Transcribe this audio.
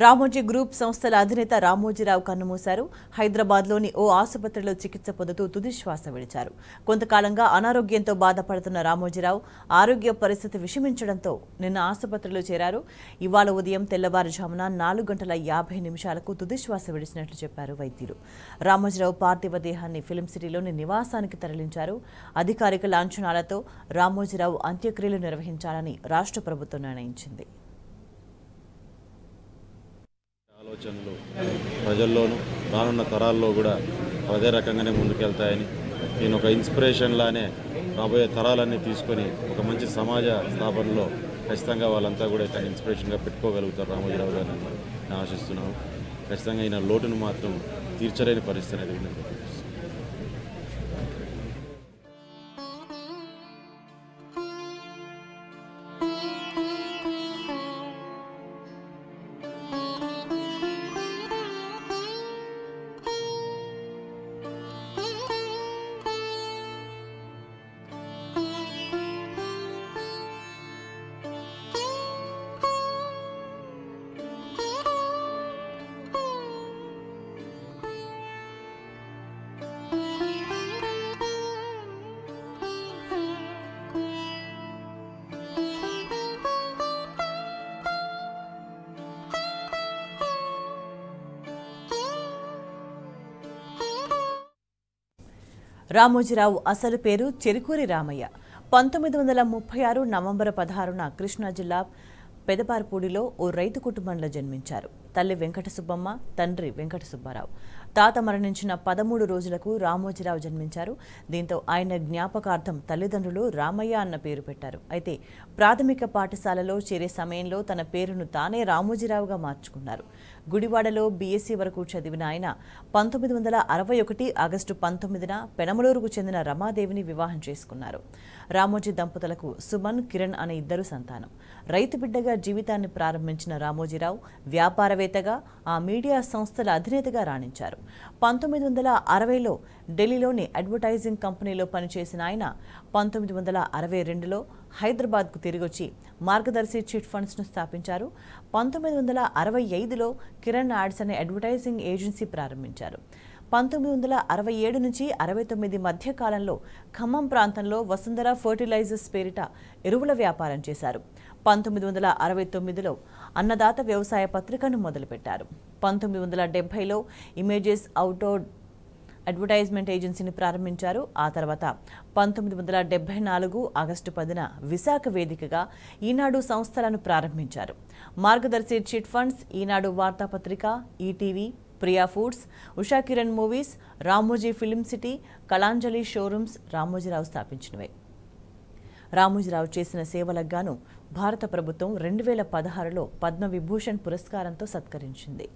Ramoji group సంస్థల అధినేత రామోజీరావు కన్నుమూశారు. హైదరాబాద్లోని ఓ ఆసుపత్రిలో చికిత్స పొందుతూ తుది శ్వాస విడిచారు. కొంతకాలంగా అనారోగ్యంతో బాధపడుతున్న రామోజీరావు ఆరోగ్య పరిస్థితి విషమించడంతో నిన్న ఆసుపత్రిలో చేరారు. ఇవాళ ఉదయం తెల్లవారుజామున 4:50 తుది శ్వాస విడిచినట్లు చెప్పారు వైద్యులు. రామోజీరావు పార్థివ దేహాన్ని ఫిల్మ్ సిటీలోని నివాసానికి తరలించారు. అధికారిక లాంఛనాలతో రామోజీరావు అంత్యక్రియలు నిర్వహించాలని రాష్ట్ర ప్రభుత్వం నిర్ణయించింది. ఆలోచనలు ప్రజల్లోనూ రానున్న తరాల్లో కూడా అదే రకంగానే ముందుకెళ్తాయని, నేను ఒక ఇన్స్పిరేషన్ లానే రాబోయే తరాలన్నీ తీసుకొని ఒక మంచి సమాజ స్థాపనలో ఖచ్చితంగా వాళ్ళంతా కూడా ఇక్కడ ఇన్స్పిరేషన్గా పెట్టుకోగలుగుతారు రామోజీరావు గారిని నేను ఆశిస్తున్నాను. ఖచ్చితంగా ఈయన లోటును మాత్రం తీర్చలేని పరిస్థితి అనేది ఉంది. రామోజీరావు అసలు పేరు చెరుకూరి రామయ్య. 1936 నవంబర్ 16న కృష్ణా జిల్లా పెదపార్పూడిలో ఓ రైతు కుటుంబంలో జన్మించారు. తల్లి వెంకట సుబ్బమ్మ, తండ్రి వెంకట సుబ్బారావు. తాత మరణించిన 13 రోజులకు రామోజీరావు జన్మించారు. దీంతో ఆయన జ్ఞాపకార్థం తల్లిదండ్రులు రామయ్య అన్న పేరు పెట్టారు. అయితే ప్రాథమిక పాఠశాలలో చేరే సమయంలో తన పేరును తానే రామోజీరావుగా మార్చుకున్నారు. గుడివాడలో బీఎస్సీ వరకు చదివిన ఆయన 1961 ఆగస్టు 19న పెనమలూరుకు చెందిన రమాదేవిని వివాహం చేసుకున్నారు. రామోజీ దంపతులకు సుమన్, కిరణ్ అనే ఇద్దరు సంతానం. రైతు బిడ్డగా జీవితాన్ని ప్రారంభించిన రామోజీరావు వ్యాపారవేత్తగా, ఆ మీడియా సంస్థల అధినేతగా రాణించారు. 1960లో ఢిల్లీలోని అడ్వర్టైజింగ్ కంపెనీలో పనిచేసిన ఆయన 1962లో హైదరాబాద్కు తిరిగొచ్చి మార్గదర్శి చిట్ ఫండ్స్ను స్థాపించారు. 1965లో కిరణ్ యాడ్స్ అనే అడ్వర్టైజింగ్ ఏజెన్సీ ప్రారంభించారు. 1967 నుంచి 69 మధ్య కాలంలో ఖమ్మం ప్రాంతంలో వసుంధర ఫర్టిలైజర్స్ పేరిట ఎరువుల వ్యాపారం చేశారు. 1969లో అన్నదాత వ్యవసాయ పత్రికను మొదలుపెట్టారు. 1970లో ఇమేజెస్ అవుట్డోర్ అడ్వర్టైజ్మెంట్ ఏజెన్సీని ప్రారంభించారు. ఆ తర్వాత 1974 ఆగస్టు 10న విశాఖ వేదికగా ఈనాడు సంస్థలను ప్రారంభించారు. మార్గదర్శి చిట్ ఫండ్స్, ఈనాడు వార్తాపత్రిక, ETV, Priya foods, Usha Kiran movies, Ramoji film city, Kalanjali showrooms Ramoji Rao స్థాపించినవే. రామోజీరావు చేసిన సేవలకు గాను భారత ప్రభుత్వం 2016లో పద్మవిభూషణ్ పురస్కారంతో సత్కరించింది.